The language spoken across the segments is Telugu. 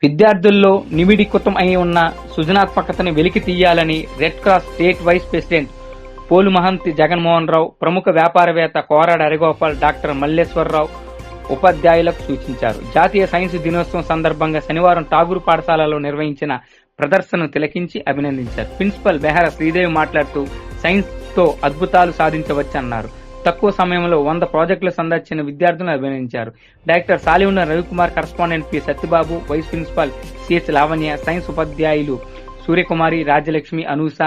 విద్యార్థుల్లో నిమిడీకృతం అయి ఉన్న సృజనాత్మకతను వెలికి తీయాలని red cross state vice president Polu Mahanti Jaganmohan Rao, ప్రముఖ వ్యాపారవేత్త కోరాడ హరిగోపాల్, డాక్టర్ మల్లేశ్వరరావు ఉపాధ్యాయులకు సూచించారు. జాతీయ సైన్స్ దినోత్సవం సందర్భంగా శనివారం ఠాగూర్ పాఠశాలలో నిర్వహించిన ప్రదర్శనను తిలకించి అభినందించారు. ప్రిన్సిపల్ బెహర శ్రీదేవి మాట్లాడుతూ సైన్స్ తో అద్భుతాలు సాధించవచ్చన్నారు. తక్కువ సమయంలో 100 ప్రాజెక్టులు సందర్శించిన విద్యార్థులను అభినందించారు. డైరెక్టర్ సాలివున్న Ravikumar, correspondent P Satyababu, vice principal CH Lavanya, science ఉపాధ్యాయులు సూర్యకుమారి, రాజ్యలక్ష్మి, అనూష,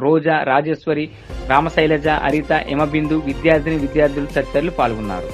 రోజా, రాజేశ్వరి, రామశైలజ, హరిత, యమబిందు, విద్యార్థులు తదితరులు పాల్గొన్నారు.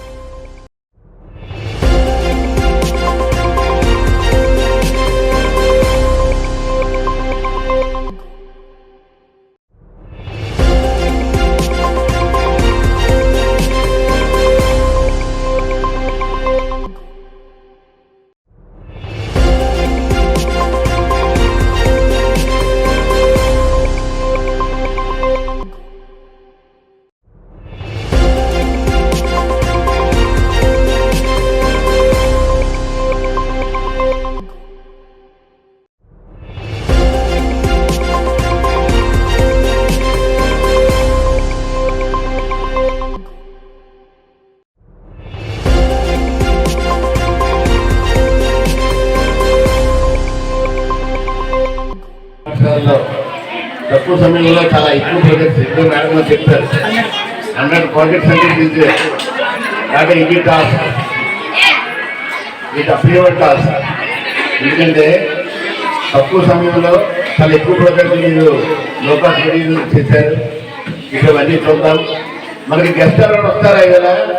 తక్కువ సమయంలో చాలా ఎక్కువ ప్రాజెక్ట్స్ ఎక్కువ మేడం చెప్తారు. 100 ప్రాజెక్ట్స్ అంటే ఇది టాస్క్, ఇది అప్రియబుల్ టాస్క్. ఎందుకంటే తక్కువ సమయంలో చాలా ఎక్కువ ప్రాజెక్టులు మీరు లోకాస్ చేశారు. ఇవన్నీ చూద్దాం. మనకి గెస్ట్ ఎవరైనా వస్తారా కదా?